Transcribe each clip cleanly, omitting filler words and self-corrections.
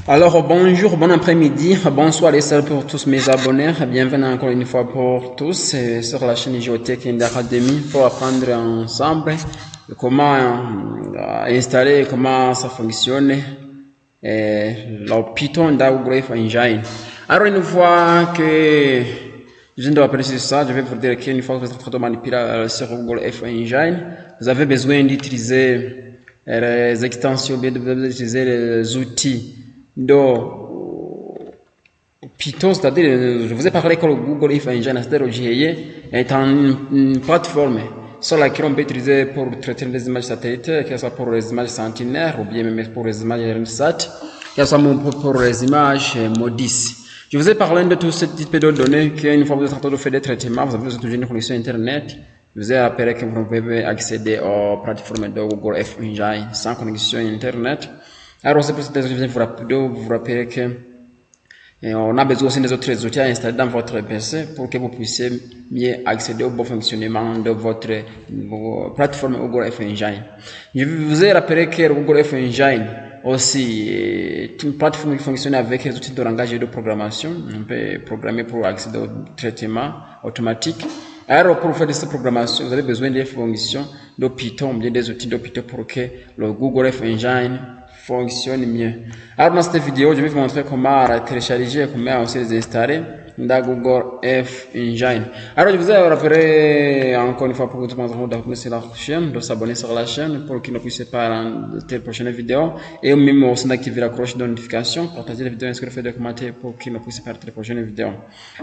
Alors bonjour, bon après-midi, bonsoir et salut pour tous mes abonnés. Bienvenue encore une fois pour tous sur la chaîne Géotech Academy pour apprendre ensemble comment installer, comment ça fonctionne le Python dans Google Engine. Alors une fois que je viens de apprécier ça, je vais vous dire qu'une fois que vous êtes en train de manipuler sur Google Engine, vous avez besoin d'utiliser les extensions, bien d'utiliser les outils de Python, c'est-à-dire, je vous ai parlé que le Google Engine, c'est-à-dire le GIE, est une plateforme sur laquelle on peut utiliser pour traiter les images satellites, que ce soit pour les images centenaires ou bien même pour les images RNSAT, que ce soit pour les images MODIS. Je vous ai parlé de tout ce type de données qu'une fois que vous êtes en train de faire des traitements, vous avez besoin d'une connexion Internet. Je vous ai rappelé que vous pouvez accéder aux plateformes de Google Engine sans connexion Internet. Alors, c'est pour cette raison que je viens vous rappeler que on a besoin aussi des autres outils à installer dans votre PC pour que vous puissiez mieux accéder au bon fonctionnement de votre plateforme Google Engine. Je vous ai rappelé que Google Engine aussi est une plateforme qui fonctionne avec les outils de langage et de programmation. On peut programmer pour accéder au traitement automatique. Alors, pour faire cette programmation, vous avez besoin des fonctions de Python, bien des outils de Python pour que le Google Engine fonctionne mieux. Alors, dans cette vidéo, je vais vous montrer comment télécharger, comment aussi les installer dans Google Engine. Alors, je vous ai rappelé encore une fois pour vous demander d'abonner sur la chaîne, de s'abonner sur la chaîne pour qu'ils ne puissent pas rater les prochaines vidéos et même aussi d'activer la cloche de notification, partager les vidéos, inscrire, faire des commentaires pour qu'ils ne puissent pas rater les prochaines vidéos.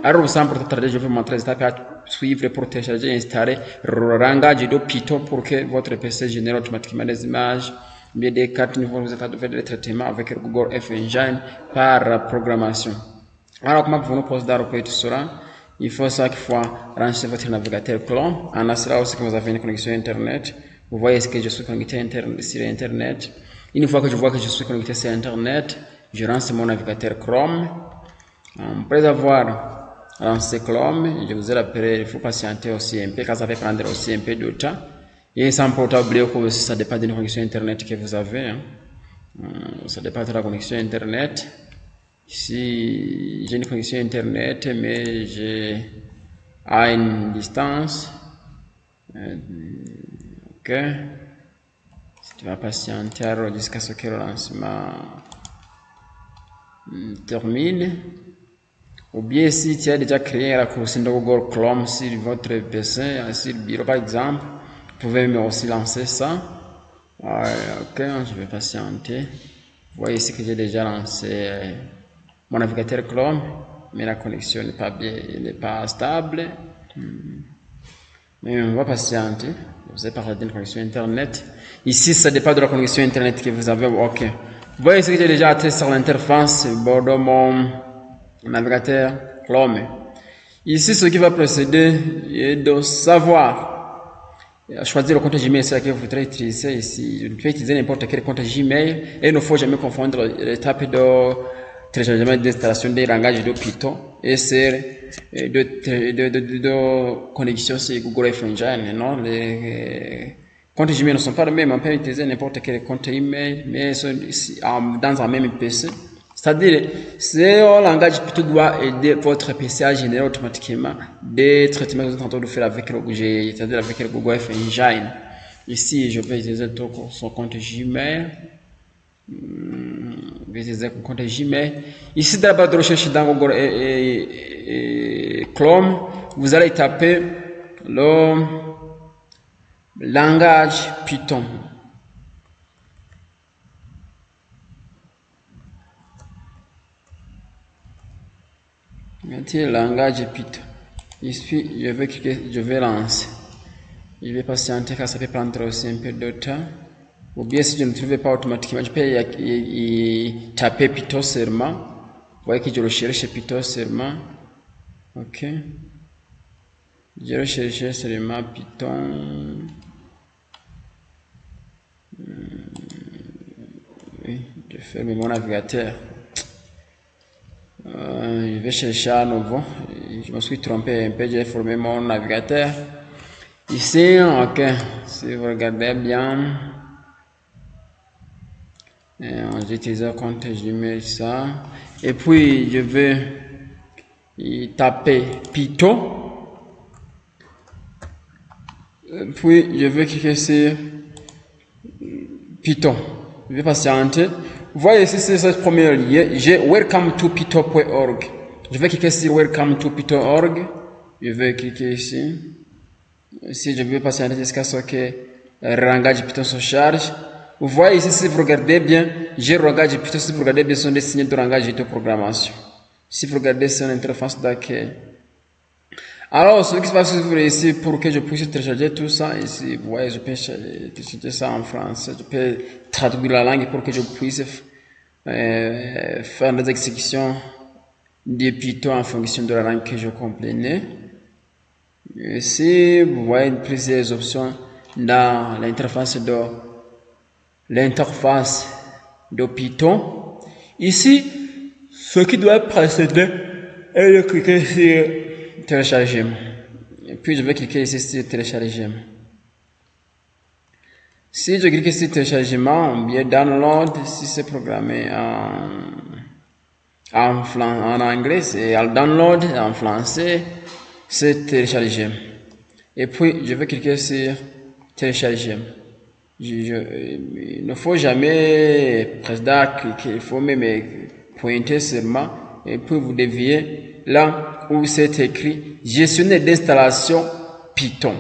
Alors, sans plus tarder, je vais vous montrer les étapes à suivre pour télécharger et installer le langage de Python pour que votre PC génère automatiquement des images, mais des cartes niveau vous êtes de faire des traitements avec Google Engine par programmation. Alors, comment pouvons-nous procéder tout cela? Il faut chaque fois lancer votre navigateur Chrome. En assurant aussi que vous avez une connexion Internet. Vous voyez que je suis connecté sur Internet. Une fois que je vois que je suis connecté sur Internet, je lance mon navigateur Chrome. Après avoir lancé Chrome, je vous ai rappelé, il faut patienter aussi un peu, car ça va prendre aussi un peu de temps. Et sans pas oublier que aussi ça dépend de la connexion Internet que vous avez. Ça dépend de la connexion Internet. Ici, j'ai une connexion Internet, mais j'ai à une distance. Ok. Si tu vas patienter jusqu'à ce que le lancement termine. Ou bien si tu as déjà créé la connexion de Google Chrome sur votre PC, sur le bureau par exemple, vous pouvez aussi lancer ça. Ok, je vais patienter. Vous voyez ici que j'ai déjà lancé mon navigateur Chrome, mais la connexion n'est pas bien, n'est pas stable. Mais on va patienter. Vous avez parlé d'une connexion Internet. Ici, ça dépend de la connexion Internet que vous avez. Ok. Vous voyez ici que j'ai déjà atterri sur l'interface de mon navigateur Chrome. Ici, ce qui va procéder est de savoir choisir le compte Gmail, c'est que vous voudrez utiliser ici. Vous pouvez utiliser n'importe quel compte Gmail et il ne faut jamais confondre l'étape de téléchargement et d'installation des langages de Python et de connexion sur Google Engine. Non, les comptes Gmail ne sont pas les mêmes. On peut utiliser n'importe quel compte email, mais dans un même PC. C'est-à-dire, c'est un langage Python doit aider votre PC à générer automatiquement des traitements que vous êtes en train de faire avec le Google, c'est-à-dire avec le Google Engine. Ici, je vais utiliser son compte Gmail. Je vais utiliser mon compte Gmail. Ici, dans la barre de recherche dans Google et Chrome, vous allez taper le langage Python. Maintenant, le langage Python. Ici, je vais lancer. Je vais patienter car ça peut prendre aussi un peu de temps. Ou bien si je ne trouve pas automatiquement, je peux y taper Python seulement. Vous voyez que je recherche Python seulement. Ok. Je recherche seulement Python. Oui, je ferme mon navigateur. Je vais chercher à nouveau. Je me suis trompé un peu, j'ai fermé mon navigateur. Ici, ok. Si vous regardez bien. J'utilise un compte, je mets ça. Et puis, je vais taper Python. Puis, je vais cliquer sur Python. Je vais patienter. Vous voyez ici, c'est ce premier lien. J'ai welcome to python.org. Je vais cliquer sur welcome to python.org. Je vais cliquer ici. Ici, je vais patienter jusqu'à ce que le langage Python se charge. Vous voyez ici, si vous regardez bien, j'ai le langage Python. Si vous regardez bien, ce sont des signes de langage de programmation. Si vous regardez, c'est une interface d'accueil. Alors, ce qui se passe ici, pour que je puisse télécharger tout ça, ici, vous voyez, je peux télécharger ça en français, je peux traduire la langue pour que je puisse faire des exécutions de Python en fonction de la langue que je comprenais. Ici, vous voyez plusieurs options dans l'interface de Python. Ici, ce qui doit précéder est de cliquer sur téléchargement. Et puis je vais cliquer ici sur téléchargement. Si je clique sur téléchargement, ou bien download, si c'est programmé en anglais, c'est download, en français, c'est téléchargement. Et puis je vais cliquer sur téléchargement. Il ne faut jamais cliquer, il faut même pointer seulement et puis vous deviez là où c'est écrit gestionnaire d'installation Python.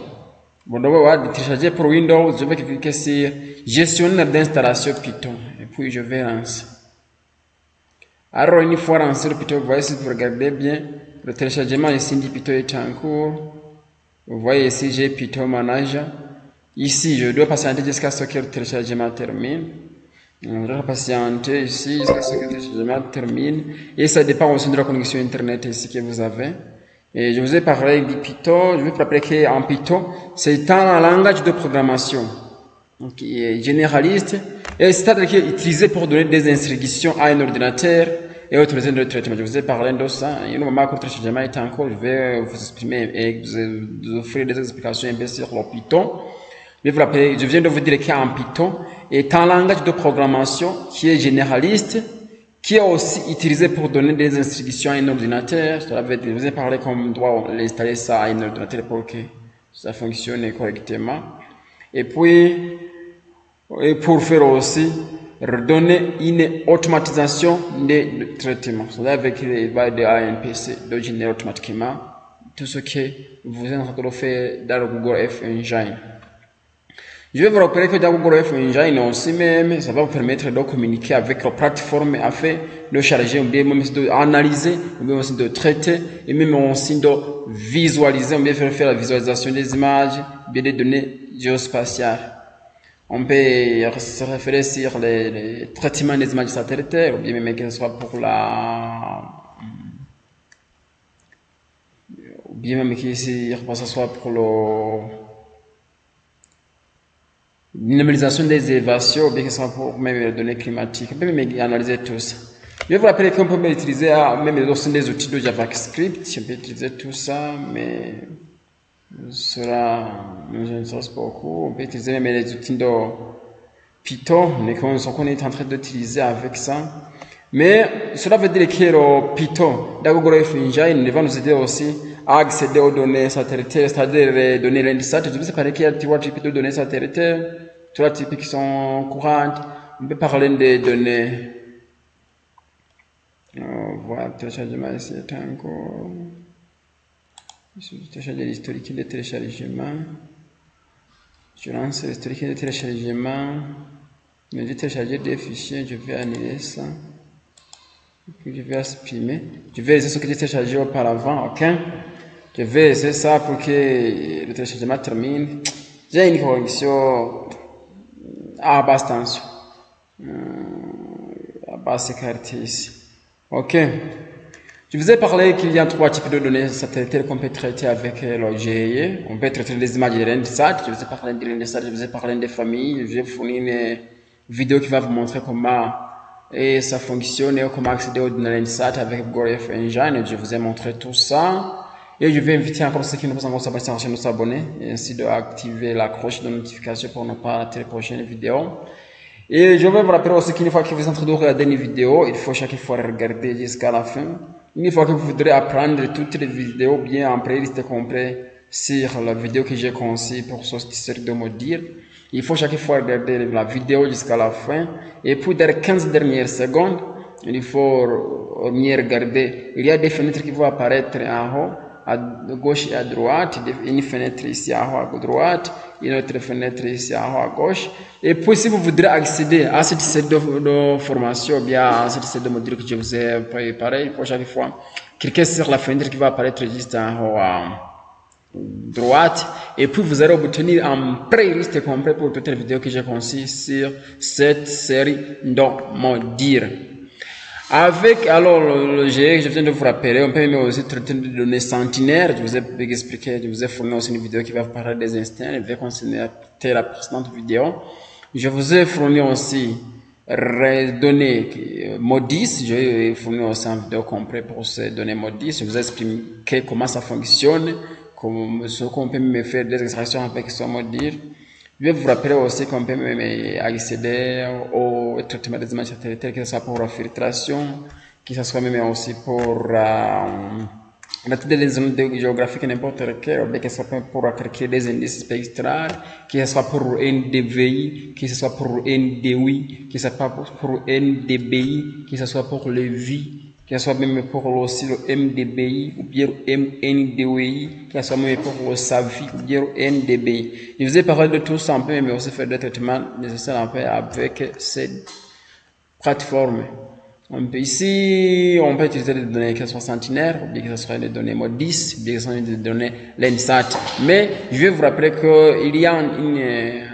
Bon, donc on va télécharger pour Windows, je vais cliquer sur gestionnaire d'installation Python et puis je vais lancer. Alors une fois lancé le Python, vous voyez si vous regardez bien, le téléchargement ici dit Python est en cours. Vous voyez ici j'ai Python Manager. Ici, je dois patienter jusqu'à ce que le téléchargement termine. On doit patienter ici jusqu'à ce que le téléchargement termine. Et ça dépend aussi de la connexion Internet ici que vous avez. Et je vous ai parlé du Python. Je vais vous rappeler qu'en Python, c'est un langage de programmation qui est généraliste. Et c'est-à-dire qu'il est utilisé pour donner des instructions à un ordinateur et autoriser le traitement. Je vous ai parlé de ça. Et au moment où le téléchargement est en cours, je vais vous exprimer et vous offrir des explications un peu sur le Python. Mais vous rappelez, je viens de vous dire qu'en Python est un langage de programmation qui est généraliste, qui est aussi utilisé pour donner des instructions à un ordinateur. Je vous ai parlé comme on doit l'installer ça à un ordinateur pour que ça fonctionne correctement. Et puis, pour faire aussi, redonner une automatisation des traitements. C'est-à-dire avec les bases de ANPC, de générer automatiquement tout ce que vous êtes en train de faire dans le Google F Engine. Je vais vous rappeler que dans Google F Engine aussi même, ça va vous permettre de communiquer avec la plateforme afin de charger, ou bien même d'analyser, ou bien aussi de traiter, et même aussi de visualiser, ou bien faire la visualisation des images, ou bien des données géospatiales. On peut se référer sur les traitements des images satellitaires, ou bien même que ce soit pour ou bien même que ce soit pour numérisation des évasions, ou bien que ce soit pour même les données climatiques. On peut même analyser tout ça. Je vais vous rappeler qu'on peut même utiliser même aussi des outils de JavaScript. On peut utiliser tout ça, mais cela nous intéresse beaucoup. On peut utiliser même les outils de Python, mais qu'on est en train d'utiliser avec ça. Mais cela veut dire que le Python, dans Google F Engine, va nous aider aussi à accéder aux données satellitaires, c'est-à-dire les données Landsat. Je vous ai parlé qu'il y a trois types de données satellitaires, trois types qui sont courantes. On peut parler des données. Voilà, le téléchargement ici est encore. Je vais télécharger l'historique de téléchargement. Je lance l'historique de téléchargement. Je vais télécharger des fichiers, je vais annuler ça. Puis je vais supprimer. Je vais essayer ce que j'ai téléchargé auparavant, ok? Je vais essayer ça pour que le téléchargement termine. J'ai une connexion à basse tension, à basse écartée ici. Ok. Je vous ai parlé qu'il y a trois types de données satellitaires qu'on peut traiter avec le GIE. On peut traiter les images de Landsat. Je vous ai parlé de Landsat, je vous ai parlé des familles. Je vais vous fournir une vidéo qui va vous montrer comment ça fonctionne et comment accéder aux données Landsat avec Google F Engine. Je vous ai montré tout ça. Et je vais inviter encore ceux qui ne sont pas encore s'abonner à la chaîne de s'abonner et ainsi d'activer la cloche de notification pour ne pas rater les prochaines vidéos. Et je vais vous rappeler aussi qu'une fois que vous êtes en train de regarder une vidéo, il faut chaque fois regarder jusqu'à la fin. Une fois que vous voudrez apprendre toutes les vidéos bien en playlist complet sur la vidéo que j'ai conçue pour ce série de mots dire, il faut chaque fois regarder la vidéo jusqu'à la fin. Et pour les 15 dernières secondes, il faut mieux regarder. Il y a des fenêtres qui vont apparaître en haut, à gauche et à droite, une fenêtre ici en haut à droite, une autre fenêtre ici en haut à gauche. Et puis si vous voudrez accéder à cette série de formation, ou bien à cette série de modules que je vous ai préparé, il faut chaque fois cliquer sur la fenêtre qui va apparaître juste en haut à droite, et puis vous allez obtenir un playlist complet pour toutes les vidéos que j'ai conçues sur cette série de modules. Avec alors le GE, je viens de vous rappeler, on peut même aussi traiter de données centenaires. Je vous ai expliqué, je vous ai fourni aussi une vidéo qui va vous parler des instants, elle va concerner la précédente vidéo. Je vous ai fourni aussi les données MODIS, je vais fournir aussi une vidéo complète pour ces données MODIS. Je vous ai expliqué comment ça fonctionne, ce qu'on peut même faire des extractions avec ce MODIS. Je vais vous rappeler aussi qu'on peut même accéder au traitement des images satellitaires, que ce soit pour la filtration, que ce soit même aussi pour l'étude des zones géographiques n'importe lequel, ou bien que ce soit pour calculer des indices spectrales, que ce soit pour NDVI, que ce soit pour NDWI, que ce soit pour NDBI, que ce soit pour le VI, que ce soit même pour aussi le MDBI ou bien NDWI, que ce soit même pour le SAVI ou bien NDBI. Je vous ai parlé de tout ça un peu, mais aussi faire des traitements nécessaires un peu avec cette plateforme. Ici, on peut utiliser des données qui soient centenaires, ou bien que ce soit des données MODIS, ou bien que ce soit des données Landsat. Mais je vais vous rappeler qu'il y a une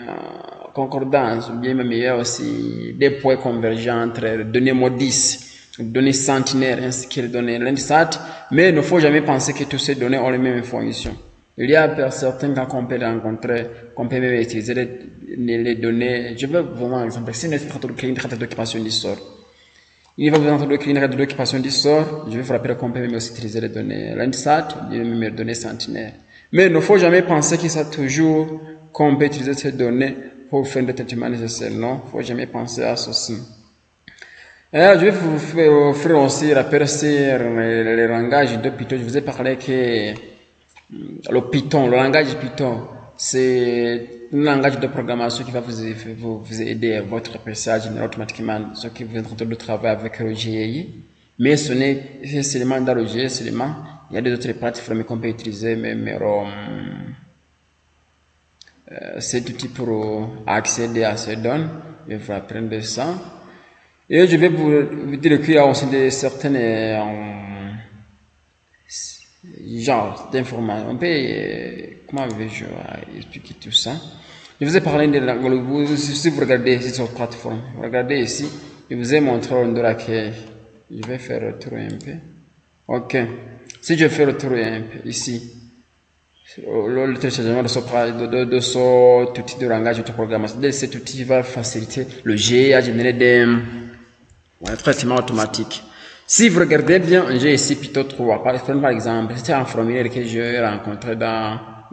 concordance, ou bien même il y a aussi des points convergents entre les données MODIS, données centenaires ainsi que les données Landsat, mais il ne faut jamais penser que toutes ces données ont les mêmes fonctions. Il y a certains cas qu'on peut rencontrer, qu'on peut même utiliser les données. Je vais vous donner un exemple. Si nous avons créé une règle d'occupation du sol, il va vous entendre créer une règle d'occupation du sol. Je vais vous rappeler qu'on peut même aussi utiliser les données Landsat, même les données centenaires. Mais il ne faut jamais penser que c'est toujours qu'on peut utiliser ces données pour faire des traitements nécessaires. Non, il ne faut jamais penser à ceci. Je vais vous faire aussi rappel sur les langages de Python. Je vous ai parlé que le Python, le langage Python, c'est un langage de programmation qui va vous aider à votre PC à générer automatiquement ce que vous êtes en train de travailler avec le GEI. Mais ce n'est seulement dans le GEI seulement. Il y a des autres plateformes qu'on peut utiliser, mais cet outil pour accéder à ces données. Je vais vous apprendre ça. Et je vais vous dire qu'il y a aussi certaines genres d'informations. On peut, comment vais-je expliquer tout ça? Je vous ai parlé de si vous regardez sur cette plateforme, regardez ici, je vous ai montré un de laquelle je vais faire le tour un peu. Ok. Si je fais le tour un peu ici, le téléchargement de ce outil de langage de programmation, cet outil va faciliter le GE à générer des traitements automatiques. Si vous regardez bien, j'ai ici Python 3. Par exemple, c'était un formulaire que j'ai rencontré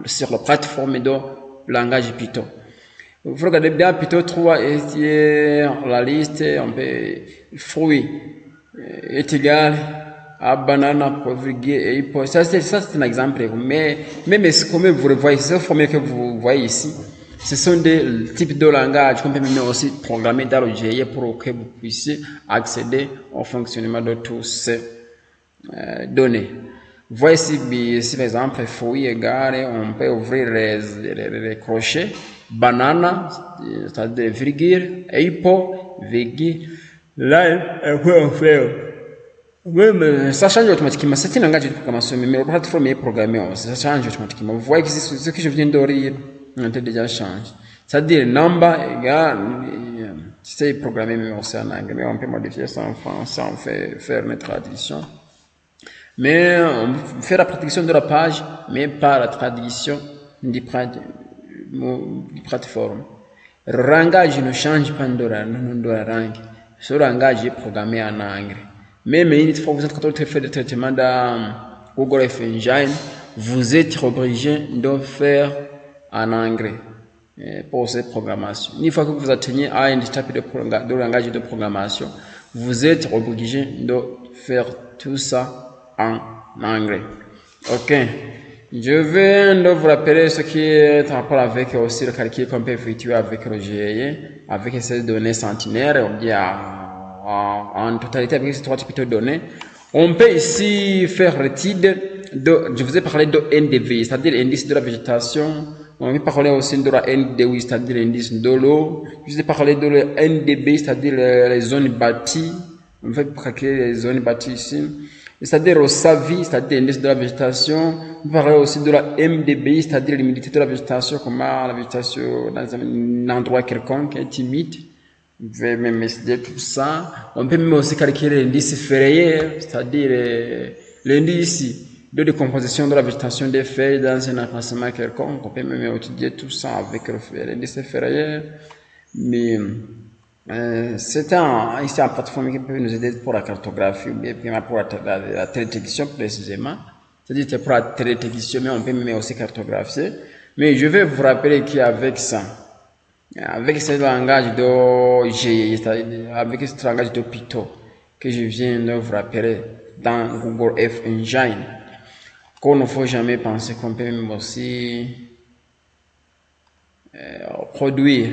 sur la plateforme de langage Python. Vous regardez bien Python 3 et la liste, on peut fruit est égal à banane, et ça c'est un exemple. Mais même comme vous le voyez, ce formulaire que vous voyez ici, ce sont des types de langage qu'on peut même aussi programmer dans le GE pour que vous puissiez accéder au fonctionnement de toutes ces données. Voici par exemple fruit égal, on peut ouvrir les crochets, banane, c'est-à-dire virgule, hippo, virgule, là, on peut faire. Même, ça change automatiquement. C'est un langage de programmation, mais la plateforme est programmée aussi. Ça change automatiquement. Vous voyez que ce que je viens de lire, on a déjà changé. C'est-à-dire, number égale, c'est programmé même aussi en anglais, mais on peut modifier ça en français, on fait faire une traduction. Mais on fait la traduction de la page, mais pas la traduction du plateforme. Le langage ne change pas de la langue. Ce langage est programmé en anglais. Même une fois que vous êtes en train de faire des traitements dans Google F Engine, vous êtes obligé de faire en anglais. pour cette programmation. Une fois que vous atteignez à une étape de langage de programmation, vous êtes obligé de faire tout ça en anglais. Ok. Je viens de vous rappeler ce qui est en rapport avec aussi le calcul qu'on peut effectuer avec le GIE, avec ces données centenaires, ou bien en totalité avec ces trois types de données. On peut ici faire l'étude je vous ai parlé de NDV, c'est-à-dire l'indice de la végétation. On peut parler aussi de la NDW, c'est-à-dire l'indice de l'eau. Je vous ai parlé de la NDB, c'est-à-dire les zones bâties. On peut calculer les zones bâties ici. C'est-à-dire au SAVI, c'est-à-dire l'indice de la végétation. On peut parler aussi de la MDB, c'est-à-dire l'humidité de la végétation, comment la végétation dans un endroit quelconque est humide. Vous pouvez même essayer tout ça. On peut même aussi calculer l'indice Ferrier, c'est-à-dire l'indice de décomposition de la végétation des feuilles dans un emplacement quelconque. On peut même étudier tout ça avec l'indice Ferrier. Mais c'est ici en plateforme qui peut nous aider pour la cartographie ou bien pour la télétélévision précisément. C'est-à-dire pour la télétélévision, mais on peut même aussi cartographier. Mais je vais vous rappeler qu'avec ça, avec ce langage de GIE, avec ce langage de Python que je viens de vous rappeler dans Google F Engine, qu'on ne faut jamais penser qu'on peut même aussi produire,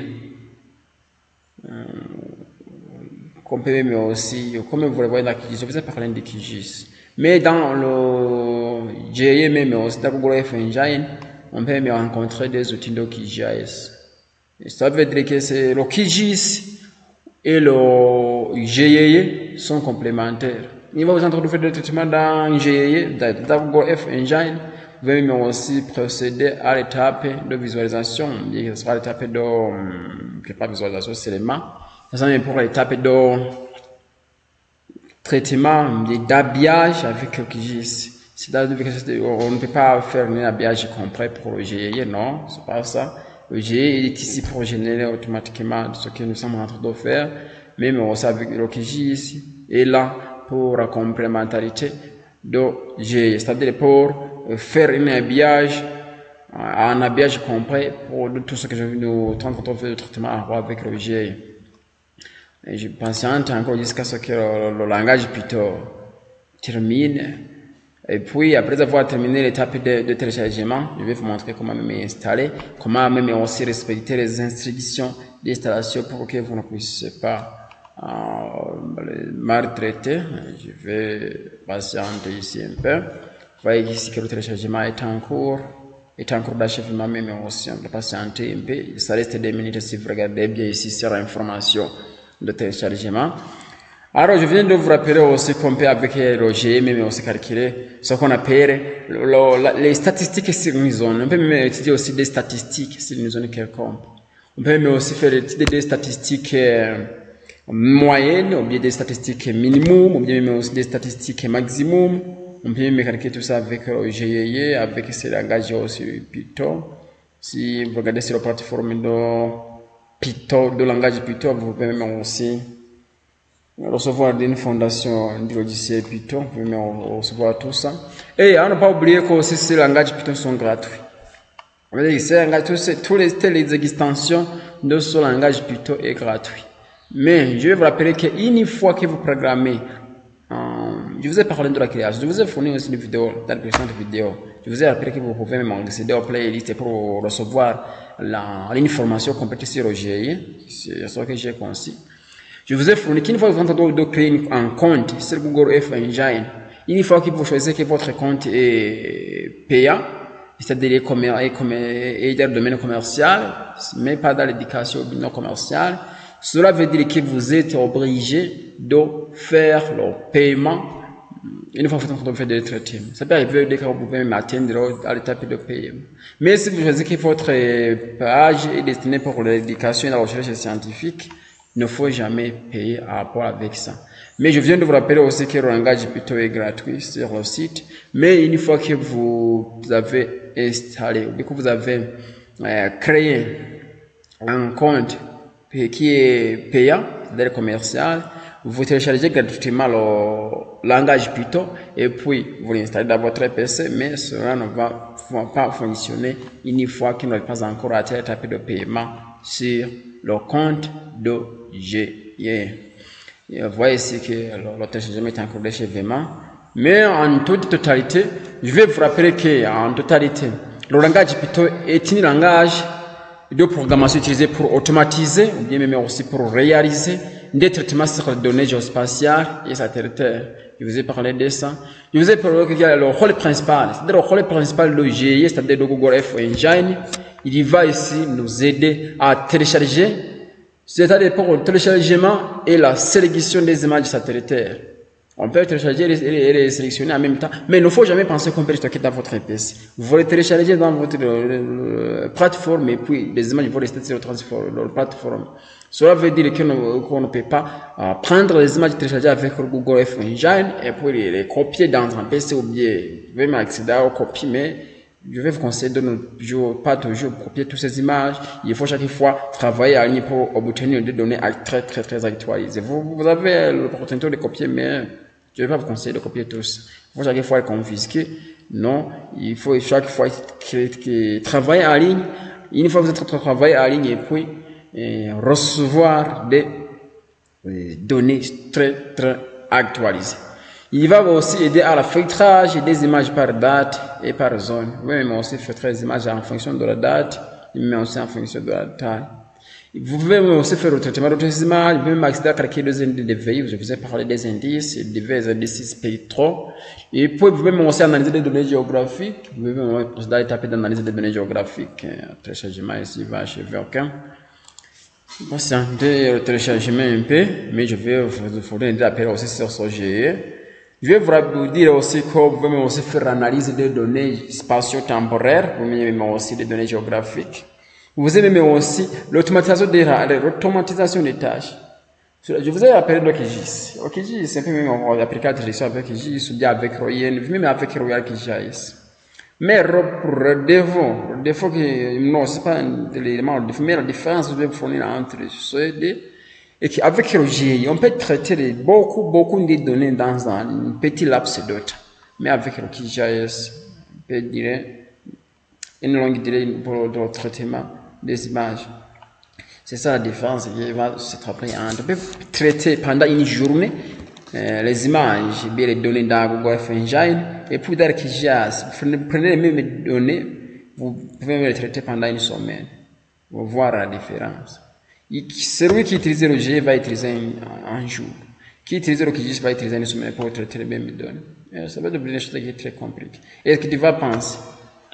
qu'on peut même aussi, comme vous le voyez dans QGIS, je vous ai parlé de QGIS, mais dans le GIE même aussi, dans Google F Engine, on peut même rencontrer des outils de QGIS. Et ça veut dire que c'est le QGIS et le GIE sont complémentaires. Il va vous entendre faire des traitements dans GIE, dans Google F Engine. Vous pouvez même aussi procéder à l'étape de visualisation. Ce sera l'étape de, pas visualisation seulement. Ça sera pour l'étape de traitement d'habillage avec le QGIS. C'est-à-dire qu'on ne peut pas faire un habillage complet pour le GIE, non, c'est pas ça. Le GIE est ici pour générer automatiquement ce que nous sommes en train de faire, mais aussi avec le QGIS est là pour la complémentarité de GIE, c'est-à-dire pour faire un habillage complet pour tout ce que je viens de faire de traitement avec le GIE. Et je patiente encore jusqu'à ce que le langage Python termine. Et puis, après avoir terminé l'étape de téléchargement, je vais vous montrer comment même installer, comment même aussi respecter les instructions d'installation pour que vous ne puissiez pas maltraiter. Je vais patienter ici un peu. Vous voyez ici que le téléchargement est en cours d'achèvement, même aussi on va patienter un peu. Ça reste 2 minutes si vous regardez bien ici sur l'information de téléchargement. Alors, je viens de vous rappeler aussi qu'on peut avec le GIE, mais aussi calculer ce qu'on appelle les statistiques sur une zone. On peut même étudier aussi des statistiques sur une zone quelconque. On peut même aussi faire l'étude des statistiques moyennes, ou bien des statistiques minimum, ou bien même aussi des statistiques maximum. On peut même calculer tout ça avec le GIE, avec ce langage aussi Python. Si vous regardez sur la plateforme de Python, de langage Python, vous pouvez même aussi recevoir d'une fondation du logiciel Python, vous pouvez recevoir tout ça. Et à ne pas oublier que aussi ces langages Python sont gratuits. Toutes les extensions de ce langage Python est gratuit. Mais je vais vous rappeler qu'une fois que vous programmez, je vous ai parlé de la création, je vous ai fourni aussi une vidéo, dans la précédente vidéo. Je vous ai rappelé que vous pouvez même accéder au playlist pour recevoir l'information complète sur le GIE. C'est ce que j'ai conçu. Je vous ai fourni qu'une fois que vous êtes en train de créer un compte sur Google F Engine, une fois que vous choisissez que votre compte est payant, c'est-à-dire est dans le domaine commercial, mais pas dans l'éducation non commerciale, cela veut dire que vous êtes obligé de faire le paiement une fois que vous êtes en train de faire des traitements. Ça peut arriver que vous pouvez même atteindre à l'étape de paiement. Mais si vous choisissez que votre page est destinée pour l'éducation et la recherche scientifique, il ne faut jamais payer à rapport avec ça. Mais je viens de vous rappeler aussi que le langage Python est gratuit sur le site. Mais une fois que vous avez installé, ou que vous avez créé un compte qui est payant, c'est-à-dire commercial, vous téléchargez gratuitement le langage Python et puis vous l'installez dans votre PC, mais cela ne va pas fonctionner une fois qu'il n'a pas encore atteint l'étape de paiement sur le compte de GIE. Vous voyez ici que le téléchargement est encore chez Vema. Mais en toute totalité, je vais vous rappeler qu'en totalité, le langage Python est un langage de programmation utilisé pour automatiser, ou bien même aussi pour réaliser des traitements sur les données géospatiales et satellitaires. Je vous ai parlé de ça. Je vous ai parlé qu'il y a le rôle principal, c'est-à-dire le rôle principal de GIE, c'est-à-dire de Google F Engine. Il va ici nous aider à télécharger, c'est-à-dire pour le téléchargement et la sélection des images satellitaires. On peut télécharger et les sélectionner en même temps, mais il ne faut jamais penser qu'on peut les stocker dans votre PC. Vous voulez télécharger dans votre plateforme et puis les images vont rester sur la plateforme. Cela veut dire qu'on ne peut pas prendre les images téléchargées avec Google F Engine et puis les copier dans un PC ou bien vous pouvez m'accéder aux copies, mais je vais vous conseiller de ne pas toujours copier toutes ces images. Il faut chaque fois travailler en ligne pour obtenir des données très actualisées. Vous avez l'opportunité de copier, mais je ne vais pas vous conseiller de copier tous. Il faut chaque fois les confisquer. Non, il faut chaque fois travailler en ligne. Une fois que vous êtes travaillé en ligne et puis recevoir des données très actualisées. Il va aussi aider à la filtrage des images par date et par zone. Vous pouvez même aussi filtrer les images en fonction de la date, mais aussi en fonction de la taille. Vous pouvez même aussi faire le traitement d'autres images. Vous pouvez même accéder à calculer des indices de veille. Je vous ai parlé des indices, des indices spectraux. Et puis, vous pouvez même aussi analyser des données géographiques. Vous pouvez même procéder à l'étape d'analyse des données géographiques. Téléchargement ici va achever aucun. C'est un téléchargement un peu, mais je vais vous fournir des appels aussi sur ce GE. Je vais vous dire aussi que vous pouvez aussi faire l'analyse des données spatio-temporaires, vous pouvez même aussi des données géographiques. Vous avez même aussi l'automatisation des tâches. Je vous ai appelé l'OKGIS. OKGIS, c'est un peu même applicateur de gestion avec OKGIS ou bien avec Royal, même avec Royal QGIS. Mais pour défaut que, non, c'est pas un élément de défaut, mais la différence, je vais vous fournir entre ces deux. Et qu'avec le GIE, on peut traiter beaucoup de données dans un petit laps de temps. Mais avec le QGIS, on peut dire une longue durée pour le traitement des images. C'est ça la différence qui va se travailler entre. On peut traiter pendant une journée les images, bien les données dans Google F Engine, et puis dans le QGIS, prenez les mêmes données, vous pouvez les traiter pendant une semaine. Vous voir la différence. Celui qui utilise le GIE va utiliser un jour. Qui utilise le QGIS va utiliser une semaine pour traiter les mêmes données. Ça va devenir une chose qui est très compliquée. Et ce que tu vas penser,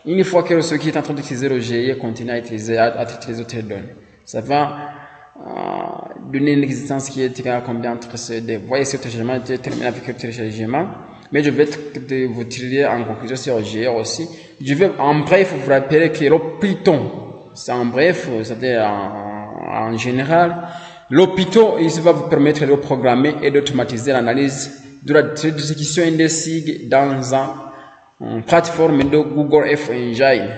une fois que celui qui est en train d'utiliser le GIE continue à utiliser les autres données, ça va donner une existence qui est à combien entre ces deux. Vous voyez, ce téléchargement est terminé avec le téléchargement. Mais je vais vous tirer en conclusion sur le GIE aussi. Je vais en bref vous rappeler que le Python, c'est en bref, c'est-à-dire en général, le Python, il va vous permettre de programmer et d'automatiser l'analyse de la exécution indexing dans une plateforme de Google F Engine.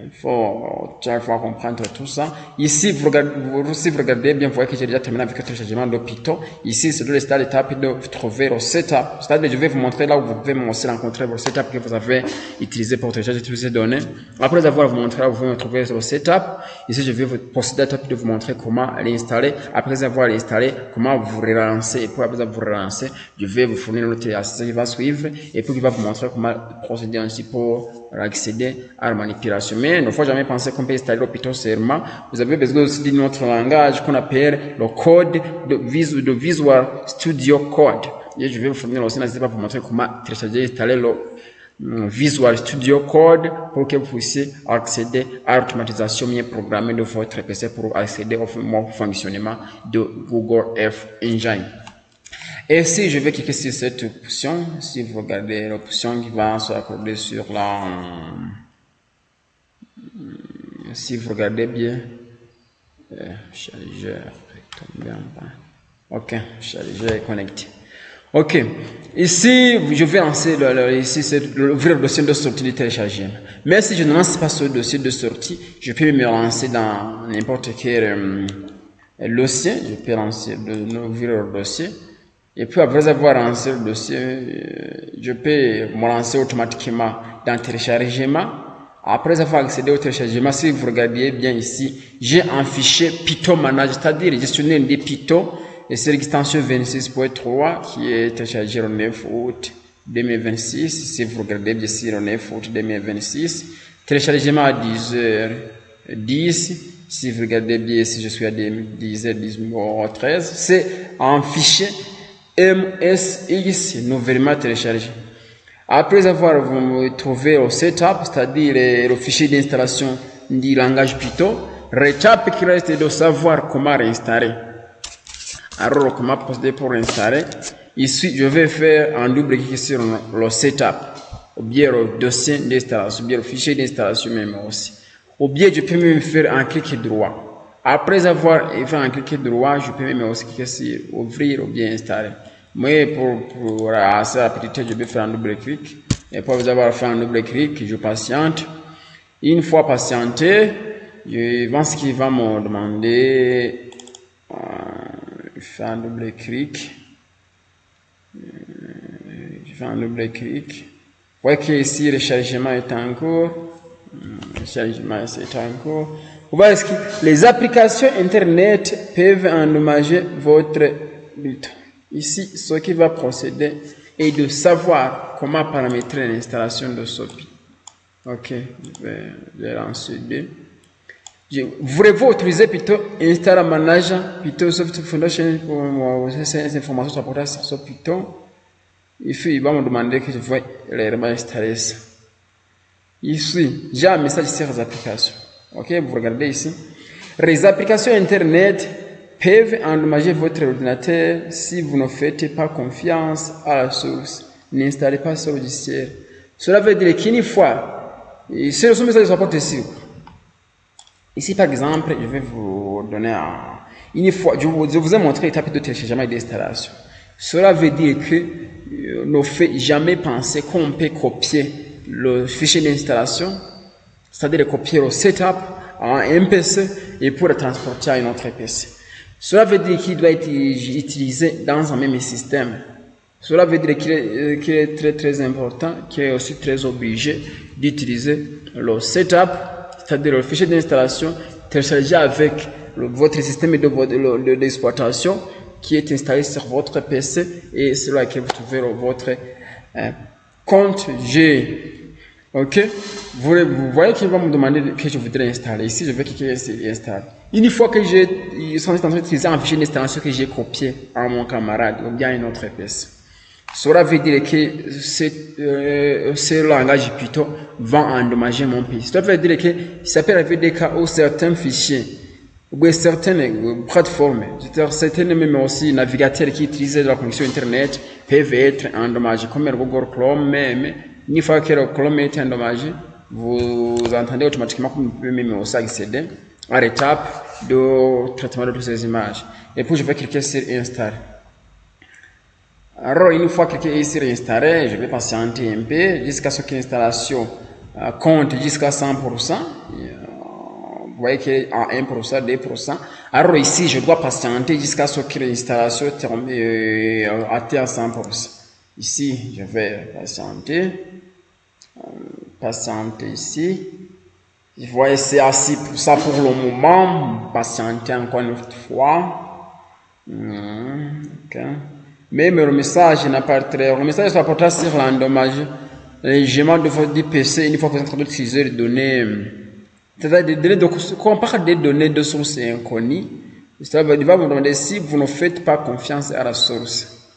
Il faut chaque fois comprendre tout ça. Ici, si vous regardez bien, vous voyez que j'ai déjà terminé avec le téléchargement de Python. Ici, c'est l'étape de trouver le setup. C'est-à-dire, je vais vous montrer là où vous pouvez aussi rencontrer le setup que vous avez utilisé pour télécharger toutes ces données. Après avoir vous montré là où vous pouvez trouver le setup, ici, je vais vous procéder à l'étape de vous montrer comment l'installer. Après avoir l'installé, comment vous relancer. Et puis, après avoir vous relancer, je vais vous fournir l'autre assistant qui va suivre. Et puis, il va vous montrer comment procéder ainsi pour accéder à la manipulation. Mais il ne faut jamais penser qu'on peut installer le Python seulement. Vous avez besoin aussi de notre langage qu'on appelle le code de Visual Studio Code. Et je vais vous fournir aussi, n'hésitez pas à vous montrer comment télécharger et installer le Visual Studio Code pour que vous puissiez accéder à l'automatisation bien programmée de votre PC pour accéder au fonctionnement de Google F Engine. Et si je vais cliquer sur cette option, si vous regardez l'option qui va se accorder sur la... Si vous regardez bien, chargeur, ok, chargeur est connecté. Ok, ici je vais lancer ouvrir le dossier de sortie du téléchargement. Mais si je ne lance pas ce dossier de sortie, je peux me lancer dans n'importe quel dossier. Je peux ouvrir le dossier. Et puis après avoir lancé le dossier, je peux me lancer automatiquement dans téléchargement. Après avoir accédé au téléchargement, si vous regardez bien ici, j'ai un fichier Python Manager, c'est-à-dire gestionnaire des Python, et c'est l'extension 26.3 qui est téléchargée le 9 août 2026. Si vous regardez bien ici, le 9 août 2026, téléchargement à 10h10. Si vous regardez bien ici, je suis à 10h13. C'est un fichier MSX nouvellement téléchargé. Après avoir trouvé le setup, c'est-à-dire le fichier d'installation du langage Python, l'étape qui reste de savoir comment réinstaller. Alors, comment procéder pour installer? Ici, je vais faire un double clic sur le setup, ou bien le dossier d'installation, ou bien le fichier d'installation même aussi. Ou bien, je peux même faire un clic droit. Après avoir fait un clic droit, je peux même aussi cliquer sur ouvrir ou bien installer. Mais pour assez rapidité, je vais faire un double clic. Et pour avoir fait un double clic, je patiente. Une fois patienté, je pense qu'il va me demander faire un double clic. Je fais un double clic. Vous voyez que ici le chargement est en cours. Le chargement est en cours. Vous voyez que les applications internet peuvent endommager votre but. Ici, ce qui va procéder est de savoir comment paramétrer l'installation de SOPI. Ok, je vais lancer 2. Voulez-vous utiliser Python Install Manager, Python Software Foundation pour ces informations sur la sur Python? Il va me demander que je vais réellement installer ça. Ici, j'ai un message sur les applications. Ok, vous regardez ici. Les applications Internet peuvent endommager votre ordinateur si vous ne faites pas confiance à la source. N'installez pas ce logiciel. Cela veut dire qu'une fois, c'est le message de ici. Ici, par exemple, je vais vous donner une fois, je vous ai montré l'étape de téléchargement et d'installation. Cela veut dire que ne fait jamais penser qu'on peut copier le fichier d'installation, c'est-à-dire copier le setup à un PC et pour le transporter à un autre PC. Cela veut dire qu'il doit être utilisé dans un même système. Cela veut dire qu'il est très très important, qu'il est aussi très obligé d'utiliser le setup, c'est-à-dire le fichier d'installation téléchargé avec votre système d'exploitation qui est installé sur votre PC et c'est là que vous trouvez votre compte G. Ok, vous voyez qu'il va me demander que je voudrais installer. Ici, je vais cliquer sur installer. Une fois que ils sont en train d'utiliser un fichier d'installation que j'ai copié à mon camarade ou bien à un autre PC. Cela veut dire que ce langage Python va endommager mon PC. Cela veut dire que ça peut arriver des cas où certains fichiers ou certaines plateformes, certaines même aussi navigateurs qui utilisent la connexion Internet peuvent être endommagés, comme le Google Chrome même. Une fois que le Chrome est endommagé, vous entendez automatiquement que vous pouvez même aussi accéder à l'étape de traitement de toutes ces images. Et puis je vais cliquer sur Install. Alors une fois cliqué sur Installer, je vais patienter un peu jusqu'à ce que l'installation compte jusqu'à 100%. Vous voyez qu'il est à 1%, 2%. Alors ici, je dois patienter jusqu'à ce que l'installation atteigne 100%. Ici, je vais patienter ici. Vous voyez, c'est à 6% pour le moment. Patienter encore une fois. Okay. Même le message n'apparaîtra. Le message s'apportera sur l'endommagement de votre PC une fois que vous êtes en train d'utiliser les données. C'est-à-dire des données quand on parle des données de sources inconnues, ça va vous demander si vous ne faites pas confiance à la source.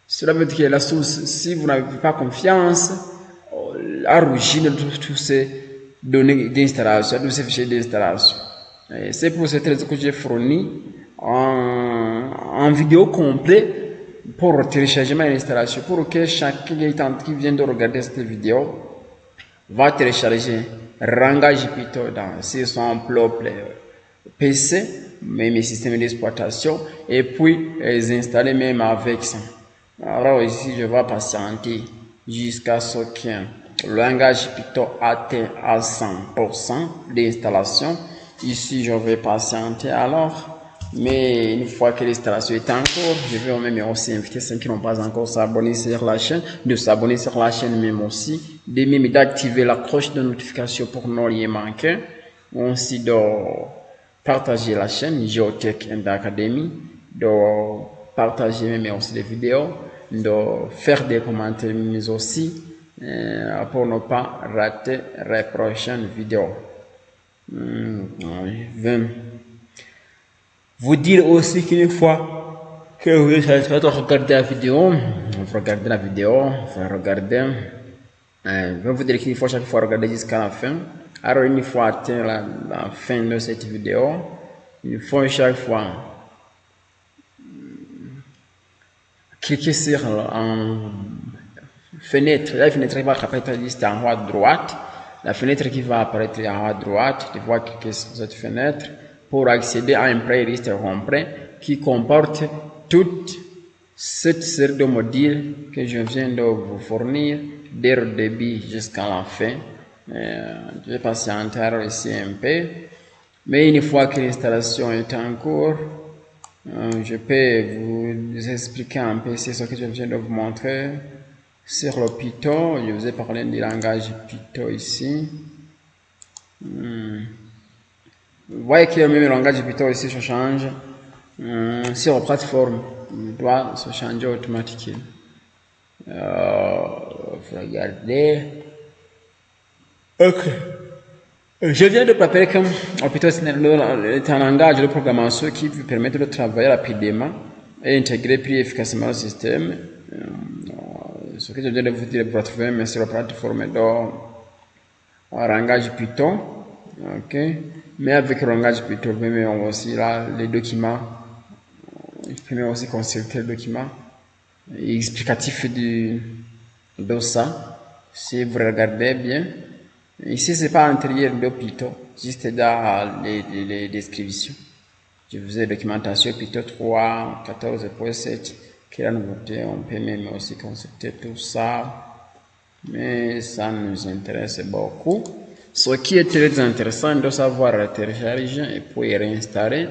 Cela veut dire que la source, si vous n'avez pas confiance à l'origine de toutes ces données d'installation, de ces fichiers d'installation. C'est pour cette raison que j'ai fourni en vidéo complet pour le téléchargement et l'installation, pour que chacun qui vient de regarder cette vidéo va télécharger langage Python dans son propre PC, même les systèmes d'exploitation, et puis les installer même avec ça. Alors ici, je vais patienter jusqu'à ce que le langage Python atteigne à 100% d'installation. Ici, je vais patienter alors. Mais une fois que l'installation est en cours, je vais même aussi inviter ceux qui n'ont pas encore s'abonner sur la chaîne, de s'abonner sur la chaîne même aussi, de même d'activer la cloche de notification pour ne rien manquer, aussi de partager la chaîne Geotech and Academy, de partager même aussi des vidéos, de faire des commentaires mais aussi pour ne pas rater les prochaines vidéos. Vous dire aussi qu'une fois que vous regardez la vidéo, vous regardez la vidéo, vous regardez, je vais vous dire qu'une fois, chaque fois, regardez jusqu'à la fin. Alors, une fois atteint la fin de cette vidéo, il faut chaque fois cliquer sur en fenêtre. La fenêtre qui va apparaître juste en haut à droite. La fenêtre qui va apparaître en haut à droite, tu vas cliquer sur cette fenêtre pour accéder à un playlist complet qui comporte toute cette série de modules que je viens de vous fournir dès le début jusqu'à la fin. Je vais patienter ici un peu, mais une fois que l'installation est en cours, je peux vous expliquer un peu ce que je viens de vous montrer. Sur le Python, je vous ai parlé du langage Python ici. Vous voyez que même le langage Python ici se change. Sur la plateforme, il doit se changer automatiquement. Regardez. Ok. Je viens de rappeler que Python est un langage de programmation qui vous permet de travailler rapidement et intégrer plus efficacement le système. Ce que je viens de vous dire, vous retrouver mais sur la plateforme de langage Python. Ok. Mais avec le langage Python, vous pouvez aussi là les documents. Vous pouvez aussi consulter le document explicatif de ça. Si vous regardez bien. Ici, c'est pas à l'intérieur de Python, juste dans les descriptions. Je faisais documentation Python 3, 14.7, qui est la nouveauté. On peut même aussi consulter tout ça, mais ça nous intéresse beaucoup. Ce qui est très intéressant de savoir le télécharger et puis réinstaller,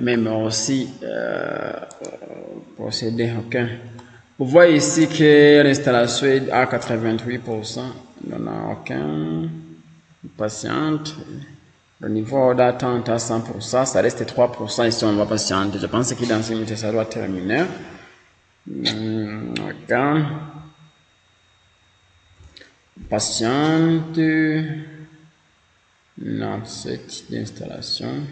même aussi procéder. Ok. Vous voyez ici que l'installation est à 88%. Il n'y en a aucun patiente. Le niveau d'attente à 100%, ça reste 3% ici on va patienter. Je pense que dans 5 minutes ça doit terminer. Ok. Patiente. Non, c'est d'installation.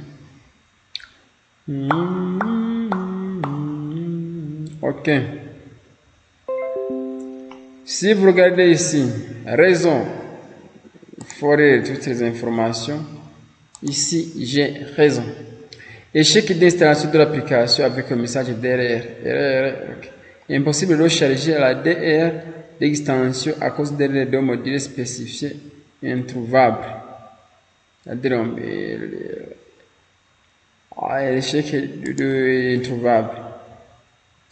Ok. Si vous regardez ici, raison, forer toutes les informations. Ici, j'ai raison. Échec d'installation de l'application avec un message d'erreur. Impossible de charger la DR d'extension à cause des deux modules spécifiés introuvables. C'est-à-dire, l'échec introuvable.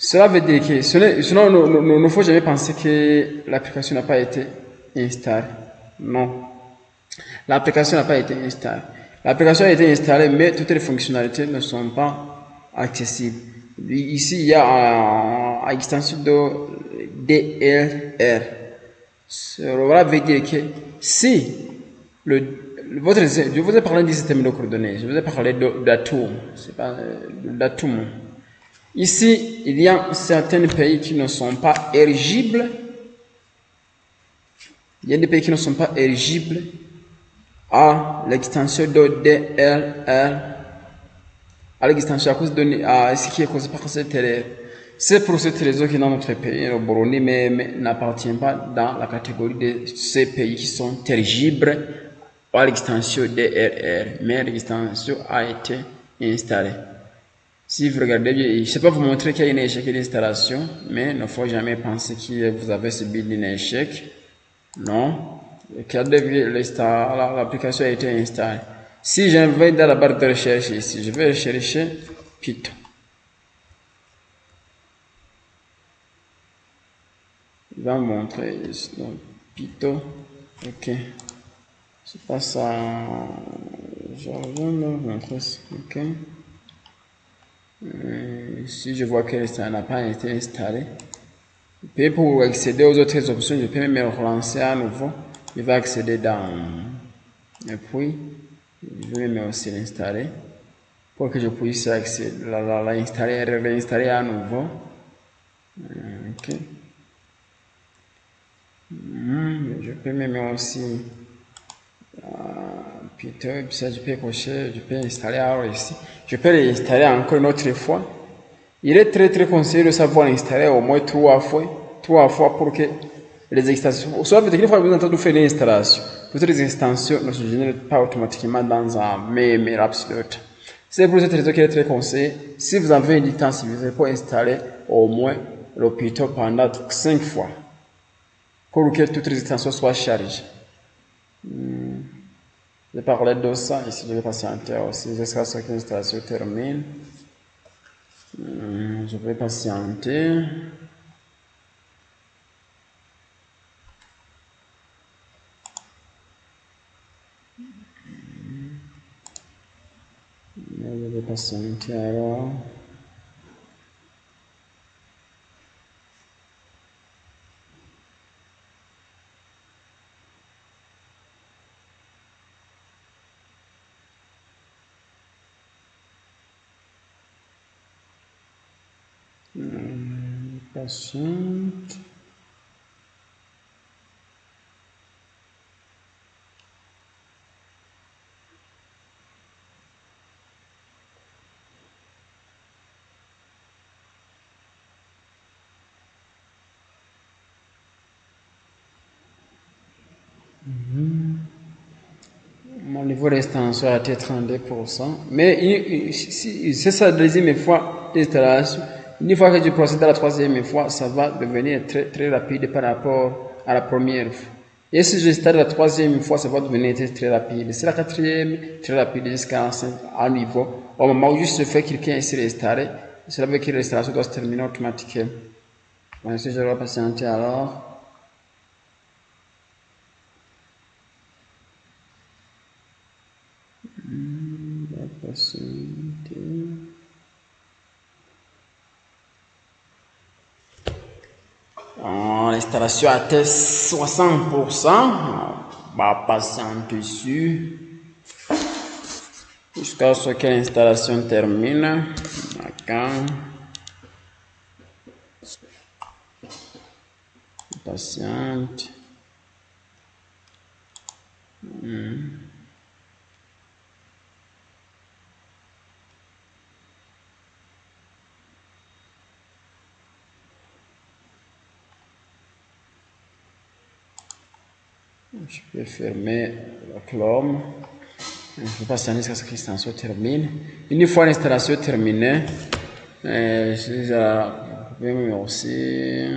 Cela veut dire que sinon, ne faut jamais penser que l'application n'a pas été installée. Non. L'application n'a pas été installée. L'application a été installée, mais toutes les fonctionnalités ne sont pas accessibles. Ici, il y a une extension de DLR. Cela veut dire que si je vous ai parlé du système de coordonnées, je vous ai parlé d'Atom, c'est pas d'Atom. Ici, il y a certains pays qui ne sont pas éligibles. Il y a des pays qui ne sont pas éligibles à l'extension de DLR, à l'extension à cause de ce qui est causé par cette erreur. C'est pour cette raison que dans notre pays, le Burundi n'appartient pas dans la catégorie de ces pays qui sont éligibles à l'extension DLR, mais l'extension a été installée. Si vous regardez bien, je ne sais pas vous montrer qu'il y a un échec d'installation, mais il ne faut jamais penser que vous avez subi un échec. Non. L'application a été installée. Si je vais dans la barre de recherche ici, je vais rechercher Python. Il va me montrer ici, donc, Python. Ok. C'est pas ça. Je reviens de montrer ça. Ok. Si je vois que ça n'a pas été installé, puis pour accéder aux autres options, je peux même me relancer à nouveau. Je vais accéder dans et puis je vais même aussi l'installer pour que je puisse accéder, l'installer, réinstaller à nouveau. Ok. Je peux même aussi Python, puis ça je peux cocher, je peux installer alors ici. Je peux l'installer encore une autre fois. Il est très conseillé de savoir l'installer au moins trois fois pour que les extensions, soit peut-être une fois que vous êtes en train de faire l'installation, toutes les extensions ne se génèrent pas automatiquement dans un même Absolute. C'est pour cette raison qu'il est très conseillé. Si vous avez une licence, vous allez pouvoir installer au moins le Python pendant 5 fois pour que toutes les extensions soient chargées. Je parlais de ça, ici je vais patienter aussi jusqu'à ce que l'installation termine. Je vais patienter. Je vais patienter alors. Patiente. Mon niveau d'extension a été 32%. Mais c'est sa deuxième fois d'installation. Une fois que je procède à la troisième fois, ça va devenir très rapide par rapport à la première fois. Et si j'installe la troisième fois, ça va devenir très rapide. C'est la quatrième, très rapide jusqu'à un niveau. Au moment où juste fait quelqu'un essaie d'installer, cela veut dire que l'installation doit se terminer automatiquement. Bon, si je dois patienter alors. L'installation atteint 60%. On va patienter dessus jusqu'à ce que l'installation termine. D'accord. Patiente. Je peux fermer la Chrome. Je vais patienter jusqu'à ce que l'installation termine. Une fois l'installation terminée, je vais aussi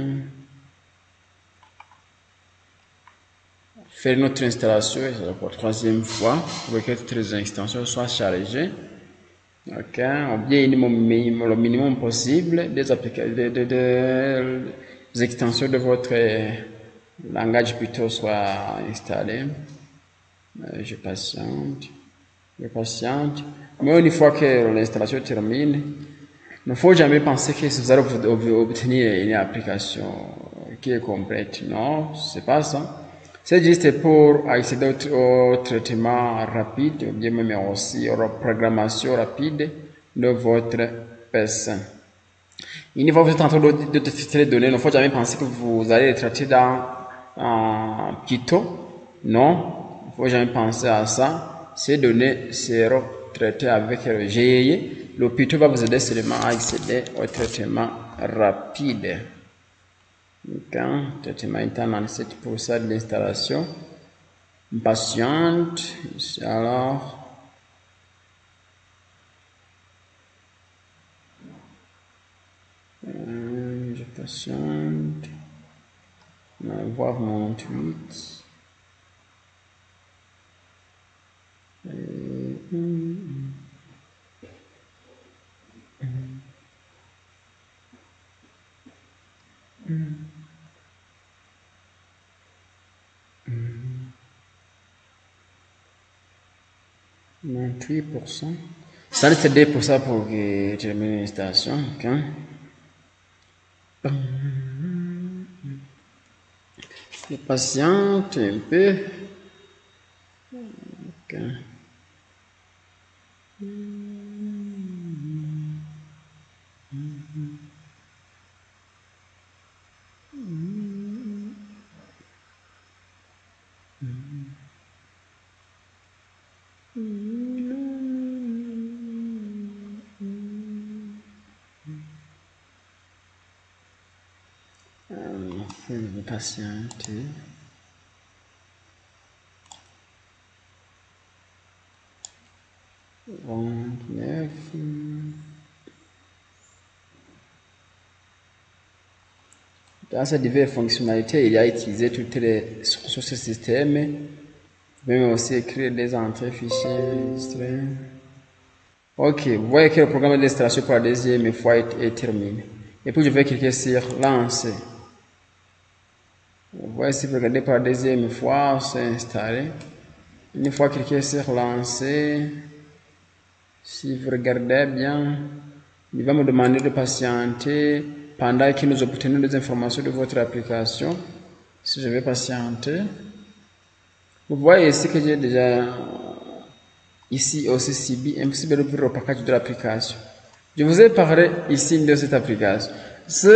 faire notre installation, c'est la troisième fois, pour que toutes les extensions soient chargées. Ok, ou bien le minimum possible des extensions de votre langage Python soient installées. Je patiente. Mais une fois que l'installation termine, il ne faut jamais penser que vous allez obtenir une application qui est complète. Non, c'est pas ça. C'est juste pour accéder au traitement rapide, ou bien même aussi à la programmation rapide de votre PC. Une fois que vous êtes en train de traiter les données, il ne faut jamais penser que vous allez les traiter dans Python. Non, il ne faut jamais penser à ça. Ces données seront traitées avec le GIE. Le Python va vous aider seulement à accéder au traitement rapide. Donc, traitement interne, c'est pour ça de l'installation. Patiente. Alors, je patiente. On va voir mon tweet. Mon 8%. Ça reste aider pour ça pour terminer l'installation. Okay. Je patiente un peu. Okay. Patiente. Dans ces diverses fonctionnalités, il y a utilisé toutes les sur ce système. Même aussi écrire des entrées fichiers. Ok, vous voyez que le programme d'installation pour la deuxième fois est terminé. Et puis je vais cliquer sur lancer. Vous voyez, si vous regardez pour la deuxième fois, c'est installé. Une fois cliqué sur lancer, si vous regardez bien, il va me demander de patienter pendant qu'il nous obtient des informations de votre application. Si je vais patienter, vous voyez ici que j'ai déjà ici aussi CB, impossible d'ouvrir le package de l'application. Je vous ai parlé ici de cette application. Si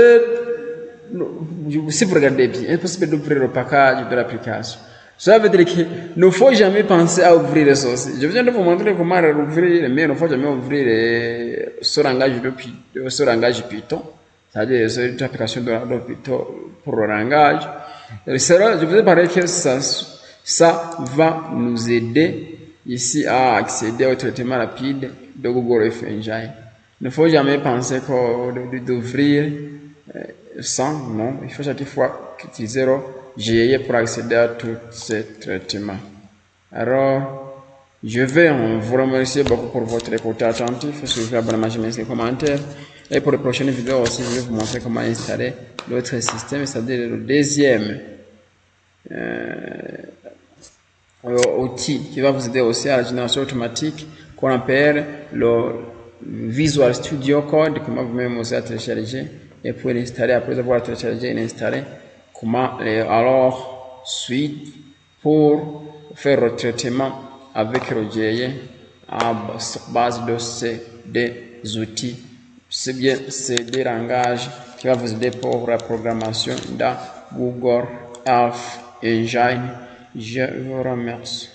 vous regardez bien, impossible d'ouvrir le package de l'application. Ça veut dire qu'il ne faut jamais penser à ouvrir ceci. Je viens de vous montrer comment ouvrir, mais il ne faut jamais ouvrir ce langage Python. C'est-à-dire cette application de Python pour le langage. Je vous ai parlé que ça va nous aider ici à accéder au traitement rapide de Google F Engine. Il ne faut jamais penser d'ouvrir sans, non. Il faut chaque fois utiliser le GE pour accéder à tous ces traitements. Alors, je vais vous remercier beaucoup pour votre écoute attentive. Suivez l'abonnement, j'aime les commentaires. Et pour les prochaines vidéos aussi, je vais vous montrer comment installer l'autre système, c'est-à-dire le deuxième outil qui va vous aider aussi à la génération automatique qu'on appelle le Visual Studio Code, comment vous-même aussi à télécharger et pour l'installer après avoir téléchargé et l'installer, comment alors suite pour faire le traitement avec le GE à base de ces des outils. C'est bien ces des langages qui vont vous aider pour la programmation dans Google Earth Engine. Je vous remercie.